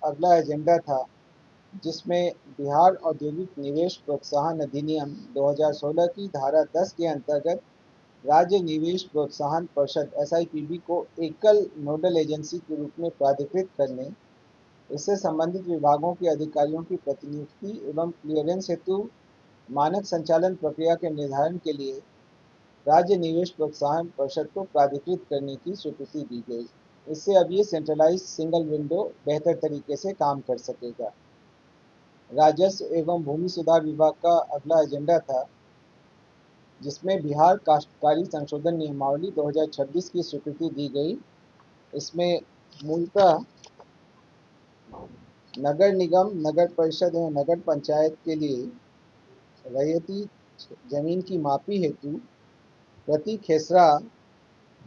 अगला एजेंडा था, जिसमें बिहार औद्योगिक निवेश प्रोत्साहन अधिनियम 2016 की धारा 10 के अंतर्गत राज्य निवेश प्रोत्साहन परिषद (SIPB) को एकल नोडल एजेंसी के रूप में प्राधिकृत करने, इससे संबंधित विभागों के अधिकारियों की प्रतिनियुक्ति एवं क्लियरेंस हेतु मानक संचालन प्रक्रिया के निर्धारण के लिए राज्य निवेश प्रोत्साहन परिषद को प्राधिकृत करने की स्वीकृति दी गई। इससे अब ये सेंट्रलाइज्ड सिंगल विंडो बेहतर तरीके से काम कर सकेगा। राजस्व एवं भूमि सुधार विभाग का अगला एजेंडा था, जिसमें बिहार काश्तकारी संशोधन नियमावली 2026 की स्वीकृति दी गई। इसमें मूलतः नगर निगम, नगर परिषद एवं नगर पंचायत के लिए रैयती जमीन की मापी हेतु प्रति खेसरा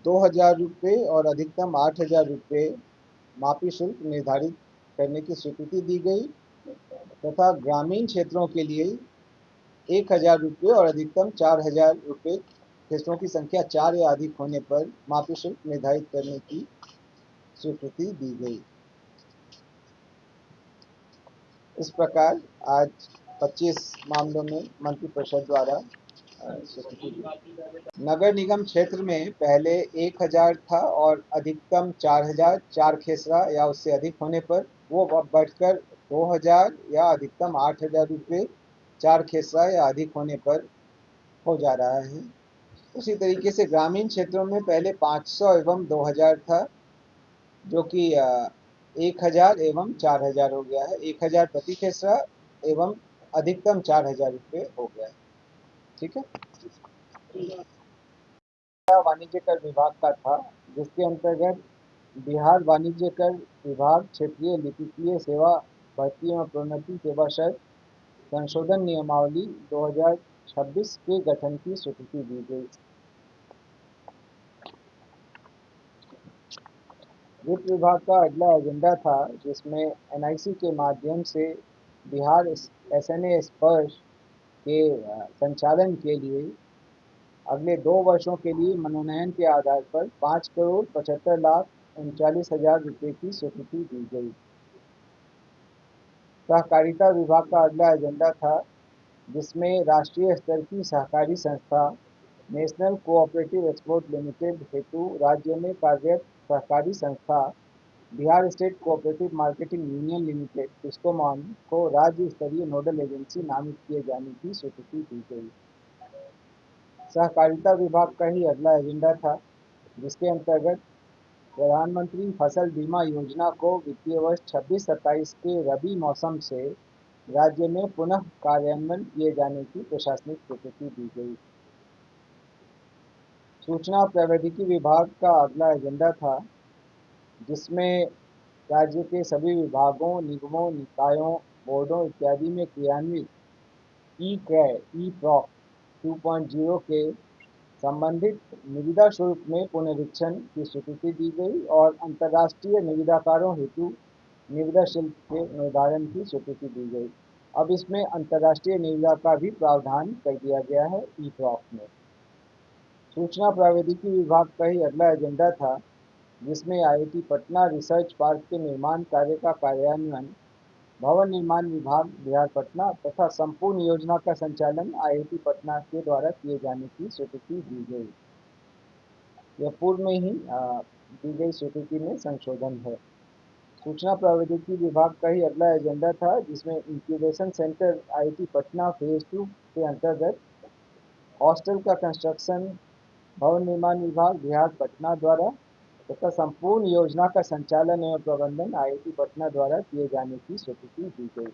2,000 रुपये और अधिकतम 8,000 रुपये मापी शुल्क निर्धारित करने की स्वीकृति दी गई तथा ग्रामीण क्षेत्रों के लिए 1,000 रुपये और अधिकतम 4,000 रुपये खेसरों की संख्या 4 या अधिक होने पर मापी शुल्क निर्धारित करने की स्वीकृति दी गई। इस प्रकार आज 25 मामलों में मंत्रिपरिषद द्वारा स्वीकृति दी। नगर निगम क्षेत्र में पहले 1,000 था और अधिकतम 4,000, 4 खेसरा या उससे अधिक होने पर वो बढ़कर 2,000 या अधिकतम 8,000 रुपये 4 खेसरा या अधिक होने पर हो जा रहा है। उसी तरीके से ग्रामीण क्षेत्रों में पहले 500 एवं 2,000 था, जो कि 1,000 एवं 4,000 हो गया है। 1,000 प्रति खेसरा एवं अधिकतम 4,000 रुपये हो गया है। ठीक है। वाणिज्य कर विभाग का था, जिसके अंतर्गत बिहार वाणिज्य कर विभाग क्षेत्रीय लिपिकीय सेवा भर्ती एवं प्रोन्नति सेवा शर्त संशोधन नियमावली 2026 के गठन की स्वीकृति दी गई। वित्त विभाग का अगला एजेंडा था, जिसमें NIC के माध्यम से बिहार SNA स्पर्श के संचालन के लिए अगले 2 वर्षों के लिए मनोनयन के आधार पर 5,75,39,000 रुपये की स्वीकृति दी गई। सहकारिता विभाग का अगला एजेंडा था, जिसमें राष्ट्रीय स्तर की सहकारी संस्था नेशनल कोऑपरेटिव एक्सपोर्ट लिमिटेड हेतु राज्य में कार्यरत सहकारी संस्था Bihar state cooperative marketing union limited Biscomaun को राज्य स्तरीय नोडल एजेंसी नामित किए जाने की स्वीकृति दी गई। सहकारिता विभाग का ही अगला एजेंडा था, जिसके अंतर्गत प्रधानमंत्री फसल बीमा योजना को वित्तीय वर्ष 26-27 के रबी मौसम से राज्य में पुनः कार्यान्वयन किए जाने की प्रशासनिक स्वीकृति दी गई। सूचना और प्रौद्योगिकी विभाग का अगला एजेंडा था, जिसमें राज्य के सभी विभागों, निगमों, निकायों, बोर्डों इत्यादि में क्रियान्वित ई-क्रय (ई-प्रॉक) 2.0 के संबंधित निविदा शुल्क में पुनरीक्षण की स्वीकृति दी गई और अंतर्राष्ट्रीय निविदाकारों हेतु निविदा शुल्क के निर्धारण की स्वीकृति दी गई। अब इसमें अंतर्राष्ट्रीय निविदा का भी प्रावधान कर दिया गया है ई-प्रॉक में। सूचना प्रौद्योगिकी विभाग का ही अगला एजेंडा था, जिसमें IIT पटना रिसर्च पार्क के निर्माण कार्य का कार्यान्वयन भवन निर्माण विभाग बिहार पटना तथा संपूर्ण योजना का संचालन IIT पटना के द्वारा किए जाने की स्वीकृति दी गई। यह पूर्व में ही दी गई स्वीकृति में संशोधन है। सूचना प्रौद्योगिकी विभाग का ही अगला एजेंडा था, जिसमें incubation centre IIT Patna phase 2 के अंतर्गत हॉस्टल का कंस्ट्रक्शन भवन निर्माण विभाग बिहार पटना द्वारा तथा संपूर्ण योजना का संचालन एवं प्रबंधन IIT पटना द्वारा किए जाने की स्वीकृति दी गई।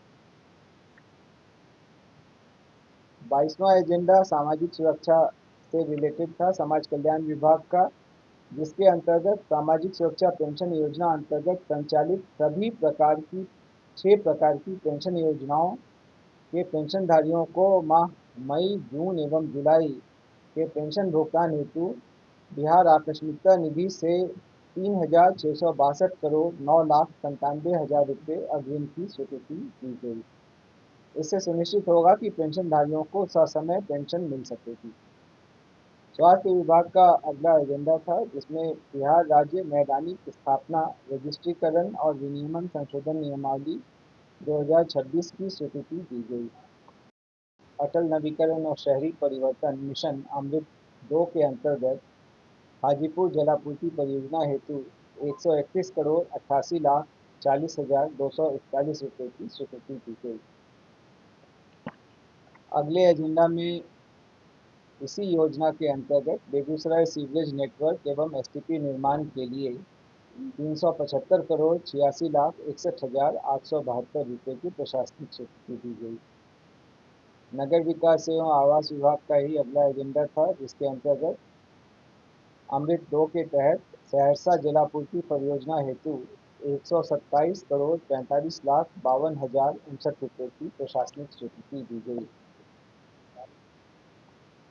22वां एजेंडा सामाजिक सुरक्षा से रिलेटेड था, समाज कल्याण विभाग का, जिसके अंतर्गत सामाजिक सुरक्षा पेंशन योजना अंतर्गत संचालित सभी प्रकार की 6 प्रकार की पेंशन योजनाओं के पेंशनधारियों को माह मई, जून एवं जुलाई के पेंशन भुगतान हेतु बिहार आकस्मिकता निधि से 3,662 करोड़ 9,97,000 रुपये अग्रिम की स्वीकृति दी गई। इससे सुनिश्चित होगा कि पेंशनधारियों को ससमय पेंशन मिल सकेगी। स्वास्थ्य विभाग का अगला एजेंडा था, जिसमें बिहार राज्य मैदानी स्थापना, रजिस्ट्रीकरण और विनियमन संशोधन नियमावली 2026 की स्वीकृति दी गई। अटल नवीकरण और शहरी परिवर्तन मिशन अमृत 2 के अंतर्गत हाजीपुर जलापूर्ति परियोजना हेतु 131 करोड़ 88,40,241 रुपये की स्वीकृति दी गई। अगले एजेंडा में इसी योजना के अंतर्गत बेगूसराय सीवरेज नेटवर्क एवं एसटीपी निर्माण के लिए 375 करोड़ 86,61,872 रुपये की प्रशासनिक स्वीकृति दी गई। नगर विकास एवं आवास विभाग का ही अगला एजेंडा था, जिसके अंतर्गत अमृत 2 के तहत सहरसा जलापूर्ति परियोजना हेतु 127 करोड़ 45,52,059 रुपये की प्रशासनिक स्वीकृति दी गई।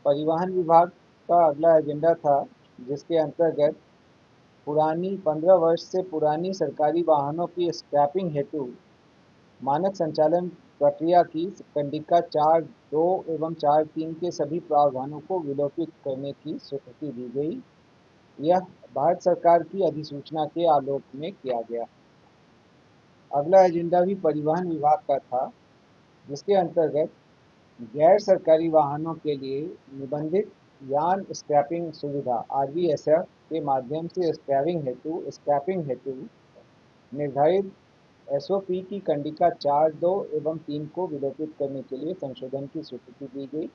परिवहन विभाग का अगला एजेंडा था, जिसके अंतर्गत पुरानी 15 वर्ष से पुरानी सरकारी वाहनों की स्क्रैपिंग हेतु मानक संचालन प्रक्रिया की कंडिका 4.2 एवं 4.3 के सभी प्रावधानों को विलोपित करने की स्वीकृति दी गई। यह भारत सरकार की अधिसूचना के आलोक में किया गया। अगला एजेंडा भी परिवहन विभाग का था, जिसके अंतर्गत गैर सरकारी वाहनों के लिए निबंधित यान स्क्रैपिंग सुविधा आरवीएसएफ के माध्यम से स्क्रैपिंग हेतु निर्धारित एसओपी की कंडिका 4.2 एवं 3 को विलोपित करने के लिए संशोधन की स्वीकृति दी गई।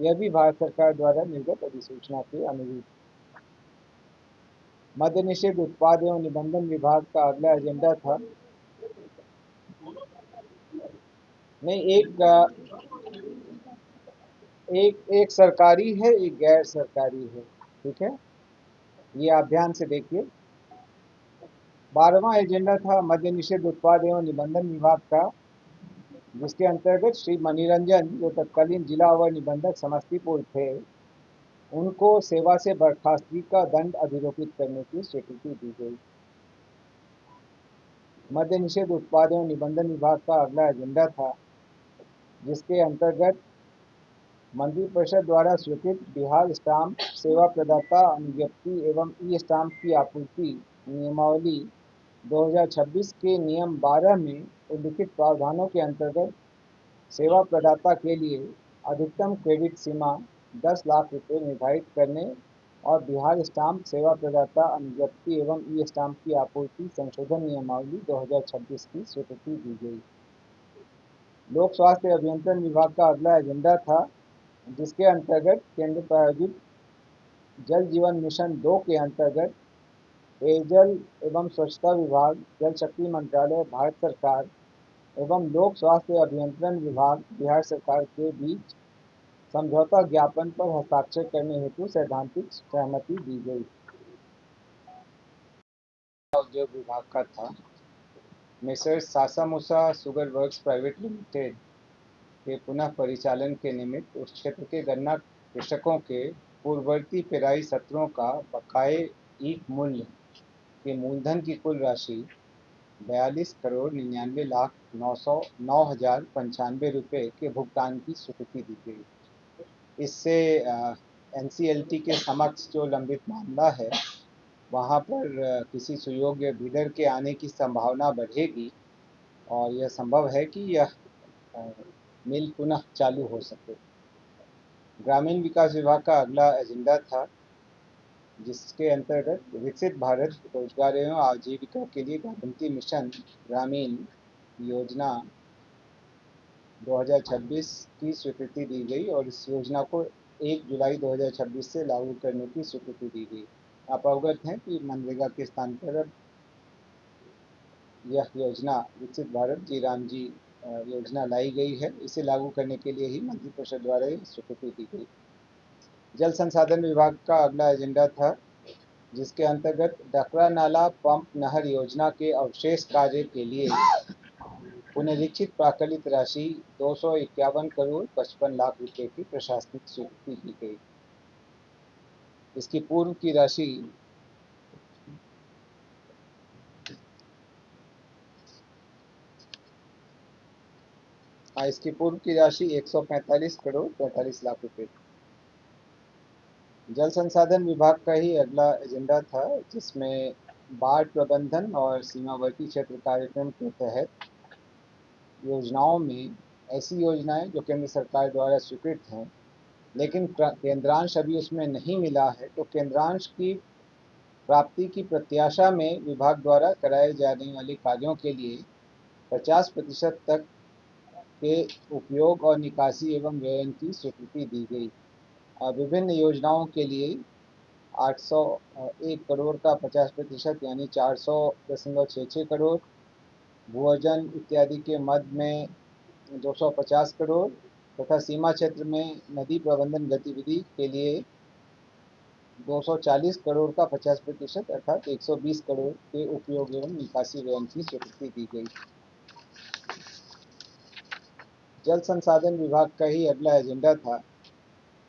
यह भी भारत सरकार द्वारा निर्गत अधिसूचना के अनुरूप। मद्य निषेध उत्पाद एवं निबंधन विभाग का अगला एजेंडा था, नहीं एक सरकारी है, एक गैर सरकारी है, ठीक है, ये आप ध्यान से देखिए। 12वां एजेंडा था मद्य निषेध उत्पाद एवं निबंधन विभाग का, जिसके अंतर्गत श्री मणिरंजन, जो तत्कालीन जिला अवर निबंधक समस्तीपुर थे, उनको सेवा से बर्खास्तगी का दंड अधिरोपित करने की स्वीकृति दी गई। मद्य निषेध उत्पाद एवं निबंधन विभाग का अगला एजेंडा था, जिसके अंतर्गत मंत्रिपरिषद द्वारा स्वीकृत बिहार स्टाम्प सेवा प्रदाता अनुज्ञप्ति एवं ई स्टाम्प की आपूर्ति नियमावली 2026 के नियम 12 में उल्लिखित प्रावधानों के अंतर्गत सेवा प्रदाता के लिए अधिकतम क्रेडिट सीमा 10 लाख रुपये निर्धारित करने और बिहार स्टाम्प सेवा प्रदाता अनुज्ञप्ति एवं ई स्टाम्प की आपूर्ति संशोधन नियमावली 2026 की स्वीकृति दी गई। लोक स्वास्थ्य अभियंत्रण विभाग का अगला एजेंडा था, जिसके अंतर्गत केंद्र प्रायोजित जल जीवन मिशन 2 के अंतर्गत पेयजल एवं स्वच्छता विभाग, जल शक्ति मंत्रालय भारत सरकार एवं लोक स्वास्थ्य अभियंत्रण विभाग बिहार सरकार के बीच समझौता ज्ञापन पर हस्ताक्षर करने हेतु सैद्धांतिक सहमति दी गई। उद्योग विभाग का था, messrs Sasamusa sugar works private limited के पुनः परिचालन के निमित्त उस क्षेत्र के गन्ना कृषकों के पूर्ववर्ती पेराई सत्रों का बकाये ईख मूल्य के मूलधन की कुल राशि 42 करोड़ 99 लाख 9,995 रुपये के भुगतान की स्वीकृति दी गई। इससे एनसीएलटी के समक्ष जो लंबित मामला है, वहाँ पर किसी सुयोग्य बिडर के आने की संभावना बढ़ेगी और यह संभव है कि यह मिल पुनः चालू हो सके। ग्रामीण विकास विभाग का अगला एजेंडा था, जिसके अंतर्गत विकसित भारत रोजगार एवं आजीविका के लिए गारंटी मिशन ग्रामीण योजना 2026 की स्वीकृति दी गई और इस योजना को 1 जुलाई 2026 से लागू करने की स्वीकृति दी गई। आप अवगत हैं कि मनरेगा के स्थान पर अब यह योजना विकसित भारत जी राम जी योजना लाई गई है। इसे लागू करने के लिए ही मंत्रिपरिषद द्वारा स्वीकृति दी गई। जल संसाधन विभाग का अगला एजेंडा था, जिसके अंतर्गत डकरा नाला पंप नहर योजना के अवशेष कार्य के लिए पुनरीक्षित प्राकलित राशि 251 करोड़ 55 लाख रुपए की प्रशासनिक स्वीकृति दी गई। इसकी पूर्व की राशि इसकी पूर्व की राशि 145 करोड़ 45 लाख रुपए। जल संसाधन विभाग का ही अगला एजेंडा था, जिसमें बाढ़ प्रबंधन और सीमावर्ती क्षेत्र कार्यक्रम के तहत योजनाओं में ऐसी योजनाएं जो केंद्र सरकार द्वारा स्वीकृत हैं, लेकिन केंद्रांश अभी उसमें नहीं मिला है, तो केंद्रांश की प्राप्ति की प्रत्याशा में विभाग द्वारा कराए जाने वाले कार्यों के लिए 50% तक के उपयोग और निकासी एवं व्ययन की स्वीकृति दी गई। विभिन्न योजनाओं के लिए 801 करोड़ का 50% यानी 400.66 करोड़, भूअर्जन इत्यादि के मद में 250 करोड़ तथा सीमा क्षेत्र में नदी प्रबंधन गतिविधि के लिए 240 करोड़ का 50% अर्थात 120 करोड़ के उपयोग एवं निकासी व्यय की स्वीकृति दी गई। जल संसाधन विभाग का ही अगला एजेंडा था,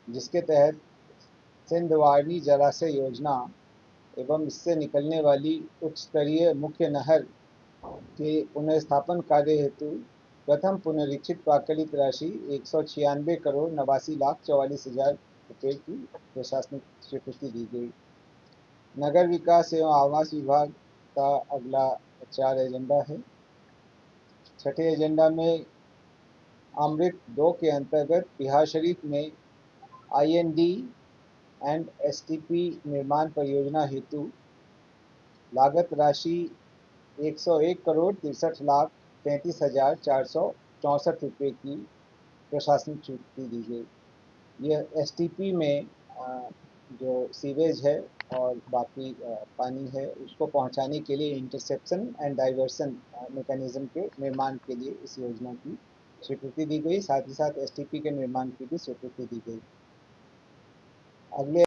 जिसके तहत सिंधवानी जलाशय योजना एवं इससे निकलने वाली उच्च स्तरीय मुख्य नहर के पुनर्स्थापन कार्य हेतु प्रथम पुनरीक्षित प्राकलित राशि 196 करोड़ 89,44,000 रुपये की प्रशासनिक स्वीकृति दी गई। नगर विकास एवं आवास विभाग का अगला 4 एजेंडा है। छठे एजेंडा में अमृत 2 के अंतर्गत बिहार शरीफ में IND एंड STP निर्माण परियोजना हेतु लागत राशि 101 करोड़ 63,33,464 रुपये की प्रशासनिक स्वीकृति दी गई। यह STP में जो सीवेज है और बाकी पानी है उसको पहुंचाने के लिए इंटरसेप्शन एंड डाइवर्सन मैकेनिज्म के निर्माण के लिए इस योजना की स्वीकृति दी गई। साथ ही साथ STP के निर्माण की भी स्वीकृति दी गई। अगले